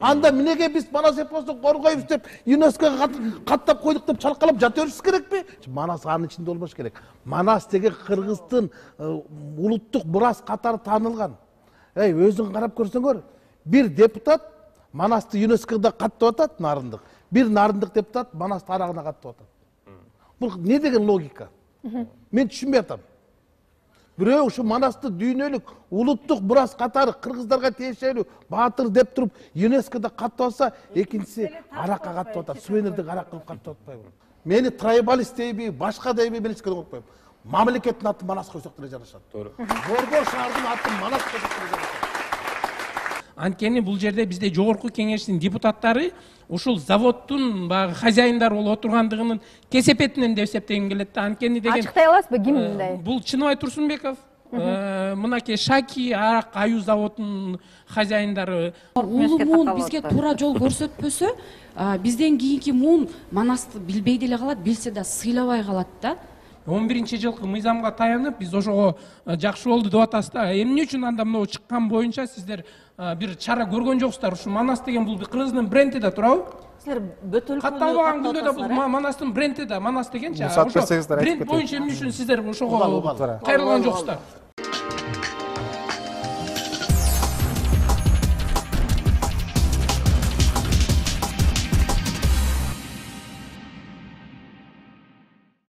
Анда минеге биз Манас эпосун коргойбуз деп ЮНЕСКОга каттап койдук деп чалкалап жата беришибиз керекпи? Манас анын ичинде болбош керек. Манас деген Кыргыздын улуттук мурас катары таанылган. Өзүң карап көрсөңөр, бир депутат Манасты ЮНЕСКОда каттап атат, нарындык. Бир нарындык депутат Манасты арагына каттап атат. Бул не деген логика? Мен түшүнбөй атам. Бирөө ушу Манасты дүйнөлүк улуттук мурас катары кыргыздарга тиешелүү баатыр деп туруп ЮНЕСКОда каттап атса, экинчиси аракка каттап атат. Сувенирдик арак кылып каттап атпайбы? Мени трайбалист дейби, башка дейби, мен эч көргөн жокпойм. Мамлекеттин атын Манас койсок деле жарашат. Туура. Борбор шаардын атын Манас койсок деле жарашат. Анткени бул жерде бизде жогорку кеңештин депутаттары ушул заводдун баягы хозяиндары болуп отургандыгынын кесепетинен деп эсептегим келет да. Анткени деген ачыктай аласызбы ким мындай? Бул Чыныбай Турсунбеков, мынакей Шаки арак аю заводунун хозяиндары. Улуу бизге туура жол көрсөтпөсө, бизден кийинки муун Манасты билбей деле калат, билсе да сыйлабай калат да. 11-жылкы мыйзамга таянып биз ошого жакшы болду деп атасыз да. Эмне үчүн анда мына чыккан боюнча сиздер бир чара көргөн жоксуздар? Ушу Манас деген бул Кыргыздын бренди да, туурабы? Силер бөтөлкөнү катталбаган күндө да бул Манастын бренди да, Манас дегенчи. Ошо бренд боюнча эмне үчүн сиздер ошого кайрылган жоксуздар?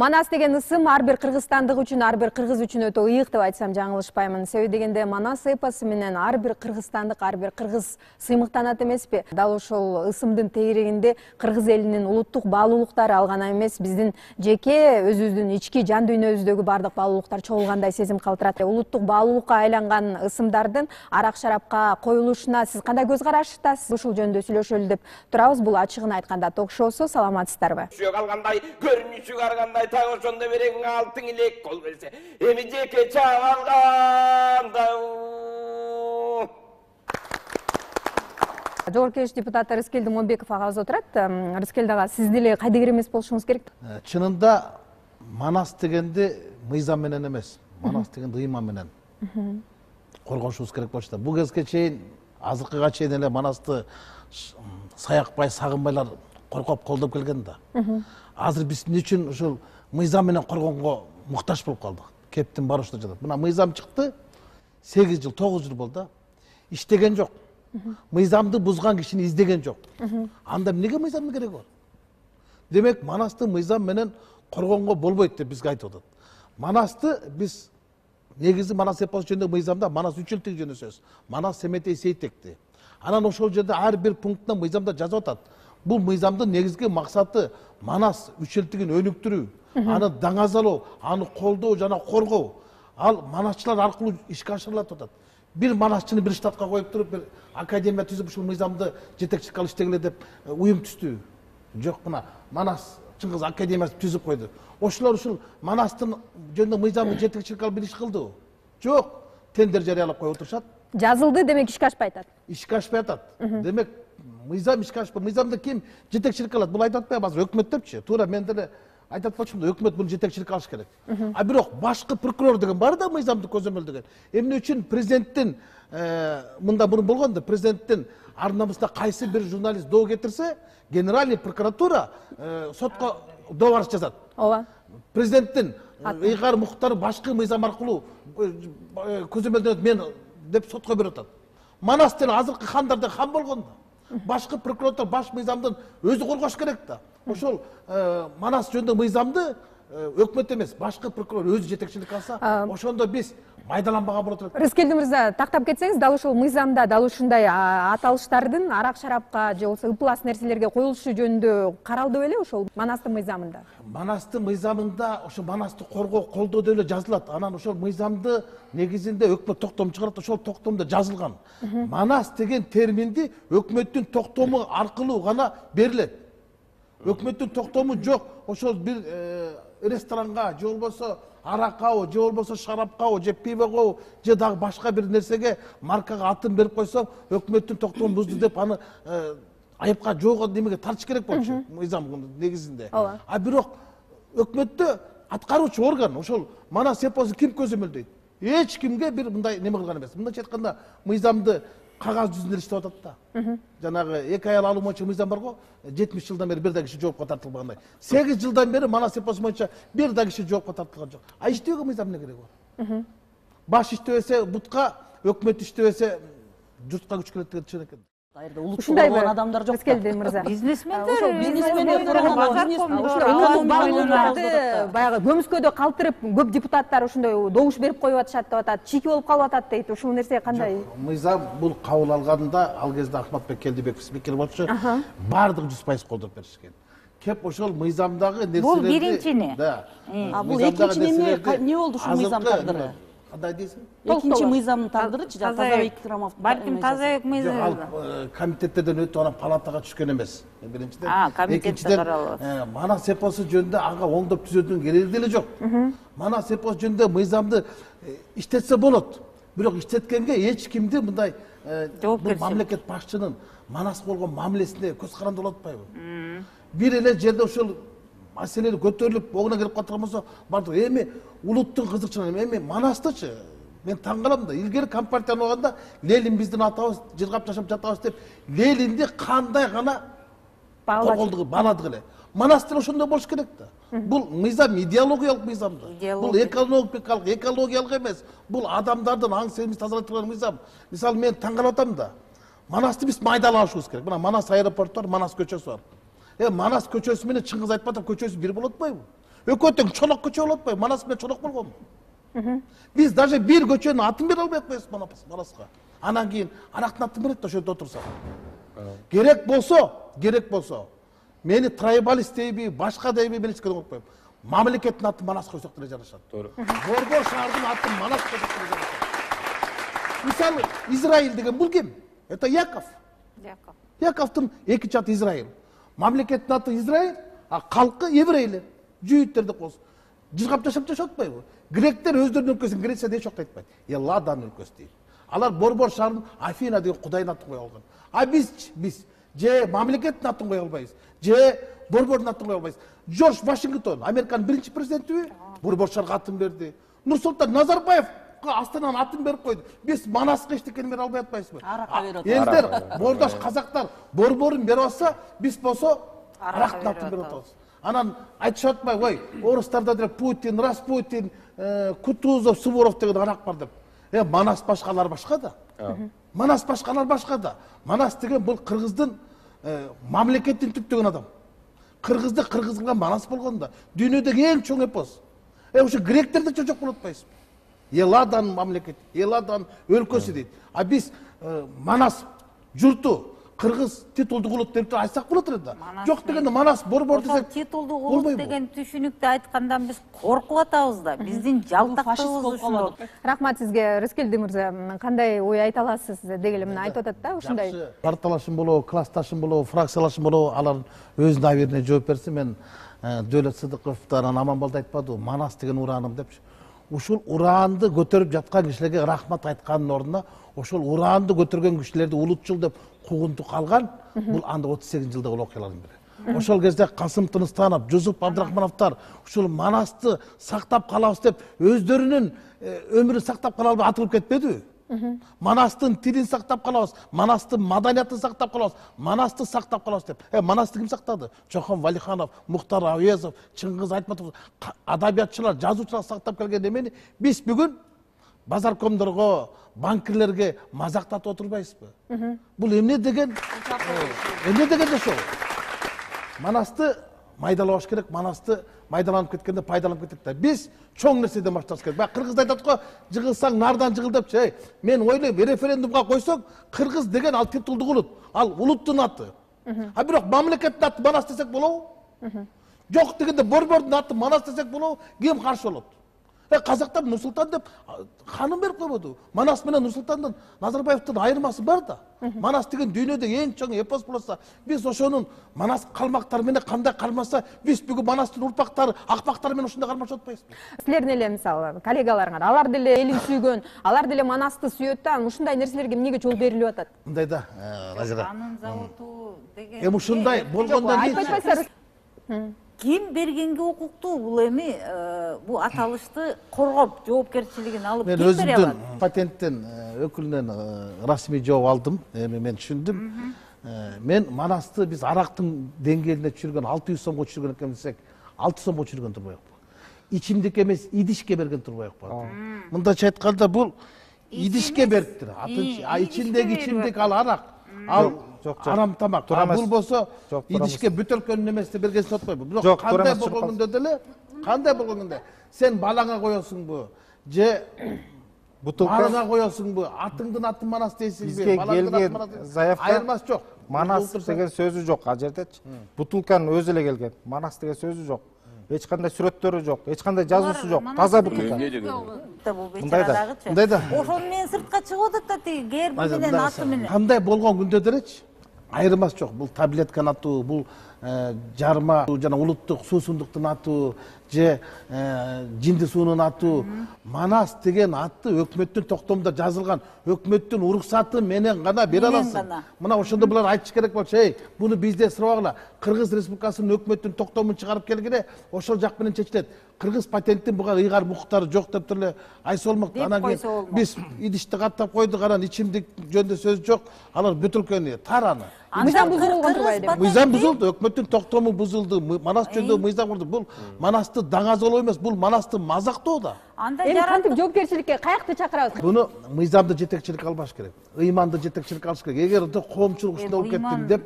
Манас деген ысым ар бир кыргызстандык үчүн, ар бир кыргыз үчүн өтө ыйык деп айтсам жаңылышпаймын. Себеби дегенде Манас эпосу менен ар бир кыргызстандык, ар бир кыргыз сыймыктанат эмеспи? Дал ошол ысымдын тегерегинде кыргыз элинин улуттук баалуулуктары ал гана эмес, биздин жеке өзүбүздүн ички жан дүйнөбүздөгү бардык баалуулуктар чогулгандай сезим калтырат. Улуттук баалуулукка айланган ысымдардын арак шарапка коюлушуна сиз кандай көз караштасыз? Ушул жөнүндө сүйлөшөлү деп турабыз. Бул ачыгын айтканда ток-шоусу. Саламатсыздарбы? Ta ошондо берең алтын элек кол берсе, эми жеке чабалганда. Жогорку Кеңеш депутаты Рыскелди Момбеков агабыз отурат. Рыскелди ага, сиз деле кайдыгер эмес болушуңуз керек. Чынында Манас дегенди мыйзам менен эмес, Манас дегенди ыйман менен коргошубуз керек болчу да. Бул кезге чейин, азыркыга чейин эле Манасты саякпай, сагынбайлар коркоп колдоп келген да. Азыр биз эмне үчүн ушул мыйзам менен коргонго муктаж болуп калдык? Кептин бар ушта жатат. Мына мыйзам чыкты, 8 жыл, 9 жыл болду. Иштеген жок. Мыйзамды бузган кишини издеген жок. Анда эмнеге мыйзамдын кереги бар? Демек, Манасты мыйзам менен коргонго болбойт деп бизге айтып атат. Манасты биз негизи Манас эпосу жөнүндө мыйзамда Манас 3 жылдык жөнүндө сөз. Манас Семетей Сейтекти. Анан ошол жерде ар бир пунктунда мыйзамда жазып атат. Бул мыйзамдын негизги максаты Манас 3 жылдыгын өнүктүрүү, аны даңазалоо, аны колдоо жана коргоо. Ал манасчылар аркылуу ишке ашырылат деп атат. Бир манасчыны бир штатка коюп туруп, бир академия түзүп ушул мыйзамды жетекчилик кылып иштегиле деп уюм түздү. Жок, мына Манас Чыңгыз академиясы түзүп койду. Ошолор ушул Манастын жөнүндө мыйзамды жетекчилик кылып бир иш кылды. Жок, тендер жарыялап коюп отурушат. Жазылды, демек ишке ашпай атат. Ишке ашпай атат. Демек мыйзам ишке ашпай, мыйзамды ким жетекчилик кылат? Бул айтып атпайбы азыр өкмөт депчи. Туура мен деле айтып атпакчымын да, өкмөт буну жетекчилик кылыш керек. А бирок башкы прокурор деген бар да, мыйзамды көзөмөлдөгөн. Эмне үчүн президенттин мында мурун болгондо, президенттин ар намысына кайсы бир журналист доо кетирсе, Генеральный прокуратура сотко доо арыз жазат. Ооба. Президенттин ыйгар муктары башкы мыйзам аркылуу көзөмөлдөнөт мен деп сотко берип атат. Манас деле азыркы хандарда хан болгондо. Башкы прокуратура баш мыйзамдын өзү коргош керек да. Ошол Манас жөнүндө мыйзамды өкмөт эмес, башкы прокурор өзү жетекчилик алса, ошондо биз майдаланбаган болот элек. Рыскелди мырза, тактап кетсеңиз, дал ошол мыйзамда дал ушундай аталыштардын арак шарапка же болбосо ыплас нерселерге коюлушу жөнүндө каралды беле ошол Манастын мыйзамында? Манастын мыйзамында ошо Манасты коргоо, колдоо деп эле жазылат. Анан ошол мыйзамды негизинде өкмөт токтом чыгарат, ошол токтомдо жазылган. Манас деген терминди өкмөттүн токтому аркылуу гана берилет. Өкмөттүн токтому жок. Ошол бир ресторанга же болбосо араккабы, же болбосо шарапкабы, же пивогобу, же дагы башка бир нерсеге маркага атын берип койсоң, өкмөттүн токтомун бузду деп аны айыпка жоого немеге тартыш керек болчу мыйзам негизинде. А бирок өкмөттө аткаруучу орган ошол Манас эпосун ким көзөмөлдөйт? Эч кимге бир мындай неме кылган эмес. Мындайча айтканда, мыйзамды кагаз жүзүндө иштеп атат да. Жанагы эки аял алуу боюнча мыйзам бар го, 70 жылдан бери бир да киши жоопко тартылбагандай. 8 жылдан бери манас эпосу боюнча бир да киши жоопко тартылган жок. А иштөөгө мыйзам эмне кереги бар? Баш иштебесе бутка, өкмөт иштебесе журтка күч келет деген түшүнүк экен. Кайерде улутчу болгон адамдар жок. Келди мырза. Бизнесмендер, баягы көмүскөдө калтырып көп депутаттар ушундай добуш берип коюп атышат деп атат, чики болуп калып атат дейт. Ушул нерсе кандай? Мыйзам бул кабыл алганда ал кезде Ахматбек Келдибеков спикер болчу, бардык 100% колдоп беришкен. Кеп ошол мыйзамдагы нерселерди. Бул биринчини. Да. Бул экинчи эмне болду ушул мыйзам тагдыры? Кандай дейсиң? Экинчи мыйзамдын тагдырычы Тазабек Икрамов. Балким Тазабек мыйзам. Комитеттерден өтүп анан палатага түшкөн эмес. Биринчиден. Комитетте каралат. Манас эпосу жөнүндө ага оңдоп түзөтүүнүн кереги деле жок. Манас эпосу жөнүндө мыйзамды иштетсе болот. Бирок иштеткенге эч кимди мындай бул мамлекет башчынын манас болгон мамилесине көз каранды болуп атпайбы? Бир эле жерде ошол маселе көтөрүлүп огуна келип калган болсо бардык эми улуттун кызыкчылыгы эми манастычы мен таң калам да. Илгери компартияны алганда Ленин биздин атабыз жыргап жашап жатабыз деп Ленинди кандай гана колдугу бааладык эле. Манас деле ошондой болуш керек да. Бул мыйзам идеологиялык мыйзам да. Бул экологиялык эмес. Бул адамдардын аң сезимин тазалай турган мыйзам. Мисалы мен таң калып атам да. Манасты биз майдалашыбыз керек. Мына Манас аэропорту бар, Манас көчөсү бар. Манас көчөсү менен Чыңгыз Айтматов көчөсү бир болот атпайбы? Экөө тең чолок көчө болот атпайбы? Манас менен чолок болгонбу? Биз даже бир көчөнүн атын бере албай атпайбыз Манаска. Анан кийин анактын атын берет да ошондо отурсак. Керек болсо, мени трайбалист дейби, башка дейби мен эч керек болбойм. Мамлекеттин атын Манас койсок деле жарашат. Борбор шаардын атын Манас койсок деле жарашат. Мисалы, Израиль деген бул ким? Это Яков. Яковдун экинчи аты Израиль. Мамлекеттин аты Израиль, а калкы еврейлер, жүйүттөр деп коебуз. Жыргап жашап жашап атпайбы? Гректер өздөрүнүн өлкөсүн Грецияда эч жок айтпайт. Ладан өлкөсү дейт. Алар борбор шаарын Афина деген кудайдын атын кое алган. А биз же мамлекеттин атын кое албайбыз, же борбордун атын кое албайбыз. Джордж Вашингтон, Американын биринчи президентиби, борбор шаарга атын берди. Нурсултан Назарбаев Астананын атын берип койду. Биз Манаска эчтекени бере албай атпайбызбы? Элдер, боордош казактар борборун берип атса, биз болсо арактын атын берип атабыз. Анан айтышып атпайбы, ой, орустарда деле Путин, Распутин, Кутузов, Суворов деген арак бар деп. Манас башкалар башка да. Манас башкалар башка да. Манас деген бул кыргыздын мамлекеттин түптөгөн адам. Кыргызды кыргыз кылган Манас болгон да. Дүйнөдөгү эң чоң эпос. Ошо гректерде жок болуп атпайбызбы? Ладан мамлекет, Ладан өлкөсү дейт. А биз Манас журту кыргыз титулдук улут деп айтсак болот эле да. Жок дегенде Манас борбор десек титулдук улут деген түшүнүктү айткандан биз коркуп атабыз да. Биздин жалтактыгыбыз ушул. Рахмат сизге, Рыскелди мырза. Кандай ой айта аласыз деги эле мына айтып атат да, ушундай. Партиялашым болобу, классташым болобу, фракциялашым болобу, алар өзүнүн абийирине жооп берсе, мен Дөөлөт Сыдыковдон Аманболду айтпадыбы, Манас деген урааным депчи. Ушул ураанды көтөрүп жаткан кишилерге рахмат айткандын ордуна ошол ураанды көтөргөн кишилерди улутчул деп куугунтук алган бул анда 38 жылдагы окуялардын бири. Ошол кезде Касым Тыныстанов, Жусуп Абдрахмановдор ушул Манасты сактап калабыз деп өздөрүнүн өмүрүн сактап кала албай атылып кетпедиби? Манастын тилин сактап калабыз, Манастын маданиятын сактап калабыз, Манасты сактап калабыз деп. Манасты ким сактады? Чохон Валиханов, Мухтар Авезов, Чыңгыз Айтматов, адабиятчылар, жазуучулар сактап келген эмени биз бүгүн базаркомдорго, банкирлерге мазактатып отурбайбызбы? Бул эмне деген жашоо? Манасты майдалабаш керек, Манасты майдаланып кеткенде пайдаланып кетет да. Биз чоң нерседен башташыбыз керек. Бак кыргызда айтат го, жыгылсаң нардан жыгыл депчи. Мен ойлойм, референдумга койсоң, кыргыз деген ал титулдук улут, ал улуттун аты. А бирок мамлекеттин аты Манас десек болобу? Жок дегенде борбордун аты Манас десек болобу? Ким каршы болот? Казактар Нурсултан деп ханым берип койбоду. Манас менен Нурсултандын, Назарбаевдин айырмасы бар да. Манас деген дүйнөдө эң чоң эпос болса, биз ошонун Манас калмактары менен кандай кармаса, биз бүгүн Манастын урпактары, акпактары менен ушундай кармашып атпайбызбы? Силердин эле мисалы коллегаларыңар, алар деле элин сүйгөн, алар деле Манасты сүйөт да, ушундай нерселерге эмнеге жол берилип атат? Мындай да, Назира. Анын заводу деген Ушундай болгондон кийин ким бергенге укуктуу бул эми бул аталышты коргоп жоопкерчилигин алып мен ким бере өзүмдүн алат? патенттен өкүлүнөн расмий жооп алдым. Эми мен түшүндүм. Мен Манасты биз арактын деңгээлине түшүргөн 600 сомго түшүргөн экен десек, 6 сомго түшүргөн турбайбы? Ичимдик эмес, идишке берген турбайбы? Мындайча айтканда бул идишке бериптир. Ичиндеги ичимдик ал арак. Ал арам тамак. Бул болсо идишке бөтөлкөнүн эместе бергенсин атпайбы? Бирок кандай болгондо деле, кандай болгондо сен балаңа коесуңбу? Же малыңа коесуңбу? Атыңдын атын Манас дейсиңби? Бизге келген заявка айырмасы жок. Манас деген сөзү жок ал жердечи. Бутулканын өзү эле келген. Манас деген сөзү жок. Эч кандай сүрөттөрү жок, эч кандай жазуусу жок. Таза бутулка. Мындай да. Ошону менен сыртка чыгып атат да тиги герби менен аты менен. Кандай болгон күндө делечи? Айырмасы жок. Бул таблетканын атуу, бул жарма жана улуттук суусундуктун атуу, же жинди суунун атуу. Манас деген атты өкмөттүн токтомунда жазылган, өкмөттүн уруксаты менен гана бере аласың. Мына ошондо булар айтыш керек болчу, буну бизде сурабагыла. Кыргыз Республикасынын өкмөттүн токтомун чыгарып келгиле, ошол жак менен чечилет. Кыргыз патенттин буга ыйгар муктары жок деп туруп айса болмок. Анан кийин биз идишти каттап койдук, анан ичимдик жөнүндө сөз жок. Алар бүтүлкөнү тар аны. Мыйзам бузулган турбайбы деп. Мыйзам бузулду, өкмөттүн токтому бузулду. Манас жөнүндө мыйзам курду. Бул Манасты даңазолоо эмес, бул Манасты мазактоо да. Эми кантип жоопкерчиликке каякты чакырабыз? Буну мыйзамды жетекчилик албаш керек. Ыйманды жетекчилик алыш керек. Эгер коомчулук ушундай болуп кеттим деп,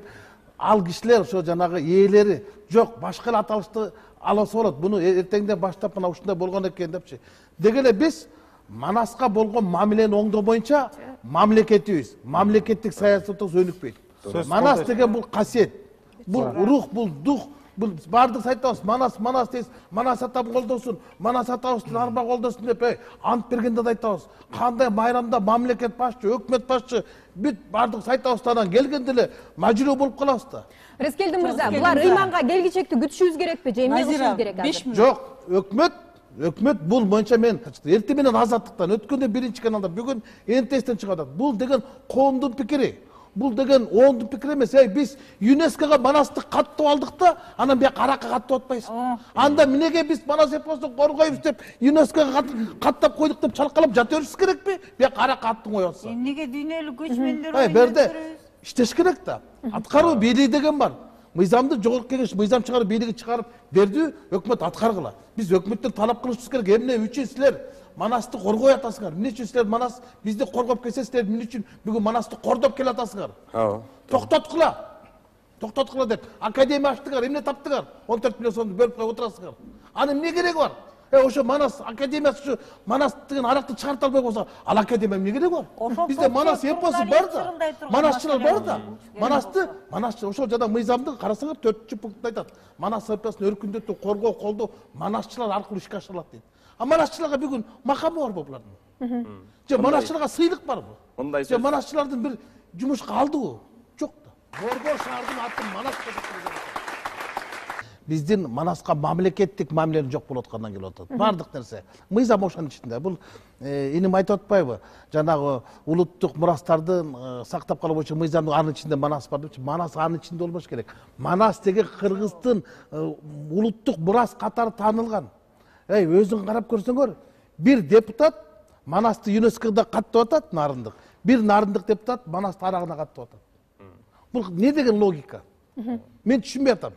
ал кишилер ошо жанагы ээлери жок, башка эле аталышты алса болот. Буну эртеңден баштап мына ушундай болгон экен депчи. Деги эле биз Манаска болгон мамилени оңдоо боюнча мамлекетибиз, мамлекеттик саясатыбыз өнүкпөйт. Манас деген бул касиет, бул рух, бул дух, бул бардык айтабыз. Манас дейсиз, Манас атам колдосун, Манас атабыздын арба колдосун деп ант бергенде да айтабыз. Кандай майрамда мамлекет башчы, өкмөт башчы бүт бардык айтабыз, анан келгенде эле мажбур болуп калабыз да. Рескелдин мырза, булар ыйманга келгичекти күтүшүбүз керекпи же эмне кылышыбыз керек? Жок, өкмөт бул боюнча мен эртең менен азаттыктан өткөндө биринчи каналда, бүгүн НТСтен чыгып атат. Бул деген коомдун пикири. Бул деген оңдун пикири эмес. Биз ЮНЕСКОга Манасты каттап алдык да, анан бияка аракка каттап атпайсың. Анда эмнеге биз Манас эпосун коргойбуз деп ЮНЕСКОга каттап койдук деп чалкалап жата беришибиз керекпи? Бияка аракка аттың коюп атса. Эмнеге дүйнөлүк көчмөндөр берде иштеш керек да. Аткаруу бийлиги деген бар. Мыйзамды жогорку кеңеш мыйзам чыгарып бийлиги чыгарып берди, өкмөт аткаргыла. Биз өкмөттөн талап кылышыбыз керек. Эмне үчүн силер Манасты коргой атасыңар? Эмне үчүн силер Манас бизди коргоп келсеңер, эмне үчүн бүгүн Манасты кордоп келе атасыңар? Токтоткула. Токтоткула деп академия ачтыңар, эмне таптыңар? 14 миллион сомду бөлүп коюп отурасыңар. Аны эмне кереги бар? Ошо Манас академиясы Манас деген аракты чыгарта албай болсо, ал академия эмне кереги бар? Бизде Манас эпосу бар да. Манасчылар бар да. Манасчы ошол жана мыйзамды карасаңар 4-пунктта айтат. Манас эпосун өркүндөтүү, коргоо, колдоо Манасчылар аркылуу ишке ашырылат дейт. А Манасчыларга бүгүн макамы барбы булардын? Же Манасчыларга сыйлык барбы? Же Манасчылардын бир жумушка алдыбы? Жок да. Борбор шаардын атын Манас деп биздин Манаска мамлекеттик мамиле жок болуп аткандан келип атат. Бардык нерсе. Мыйзам ошонун ичинде. Бул иним айтып атпайбы? Жанагы улуттук мурастардын сактап калуу боюнча мыйзамдын анын ичинде Манас бар депчи. Манас анын ичинде болбош керек. Манас деген Кыргыздын улуттук мурас катары таанылган. Өзүң карап көрсөңөр, бир депутат Манасты ЮНЕСКОда каттап атат, нарындык. Бир нарындык депутат Манасты арагына каттап атат. Бул не деген логика? Мен түшүнбөй атам.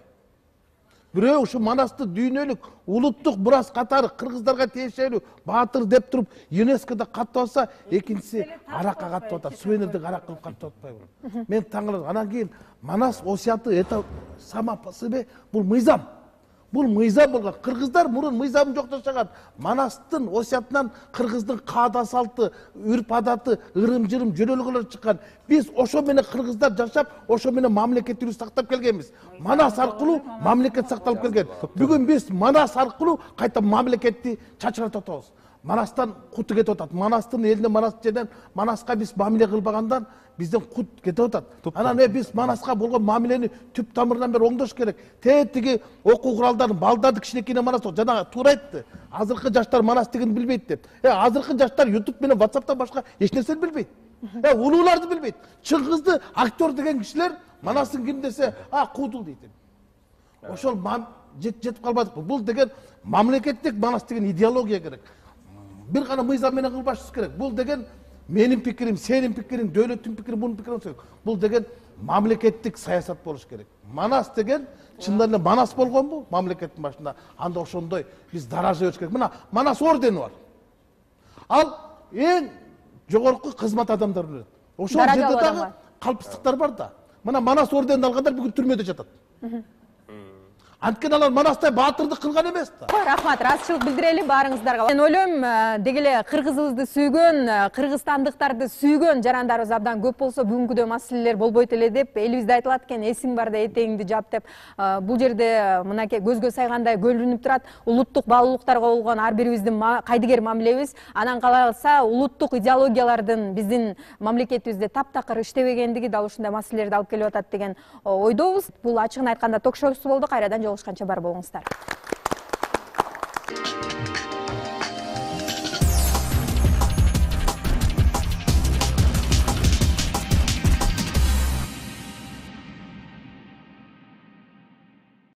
Бирөө ушу Манасты дүйнөлүк улуттук мурас катары кыргыздарга тиешелүү баатыр деп туруп ЮНЕСКОда каттап атса, экинчиси аракка каттап атат. Сувенирдик арак кылып каттап атпайбы? Мен таңкалам. Анан кийин Манас осуяты это сама по себе бул мыйзам. Бул мыйзам болгон. Кыргыздар мурун мыйзамын жок жашаган. Манастын осуятынан кыргыздын каада салты, үрп адаты, ырым-жырым жөнөлгөлөр чыккан. Биз ошо менен кыргыздар жашап, ошо менен мамлекеттибизди сактап келгенбиз. Манас аркылуу мамлекет сакталып келген. Бүгүн биз Манас аркылуу кайта мамлекетти чачыратып атабыз. Манастан куту кетип атат. Манастын элине Манас жерден Манаска биз мамиле кылбагандан бизден кут кетип атат. Анан биз Манаска болгон мамилени түп тамырынан бери оңдош керек. Тетиги окуу куралдарын балдарды кичинекейинен Манас жана туура айтты. Азыркы жаштар Манас дегенди билбейт деп. Азыркы жаштар YouTube менен WhatsApp'тан башка эч нерсени билбейт. Улууларды билбейт. Чыңгызды актер деген кишилер Манасын ким десе, куудул дейт. ошол жетип калбадык. Бул деген мамлекеттик манас деген идеология керек. Бир гана мыйзам менен кылбашыбыз керек. Бул деген менин пикирим, сенин пикириң, дөөлөттүн пикири, бунун пикири керек. Бул деген мамлекеттик саясат болуш керек. Манас деген чындап эле манас болгонбу мамлекеттин башында? Анда ошондой биз даража бериш керек. Мына манас ордени бар. Ал эң жогорку кызмат адамдары билет. Ошол жерде дагы калпыстыктар бар да. Мына манас орденин алгандар бүгүн түрмөдө жатат. Анткени алар манастай баатырдык кылган эмес да. Рахмат, ыраазычылык билдирели баарыңыздарга. Мен ойлойм, деги эле кыргызыбызды сүйгөн, кыргызстандыктарды сүйгөн жарандарыбыз абдан көп болсо бүгүнкүдөй маселелер болбойт эле деп элибизде айтылат экен, эсиң барда этегиңди жап деп. Бул жерде мынакей көзгө сайгандай көрүнүп турат, улуттук баалуулуктарга болгон ар бирибиздин кайдыгер мамилебиз, анан калса улуттук идеологиялардын биздин мамлекетибизде таптакыр иштебегендиги дал ушундай маселелерди алып келип атат деген ойдобуз. Бул ачыгын айтканда ток-шоусу болду. Кайрадан жолугушканча бар болуңуздар.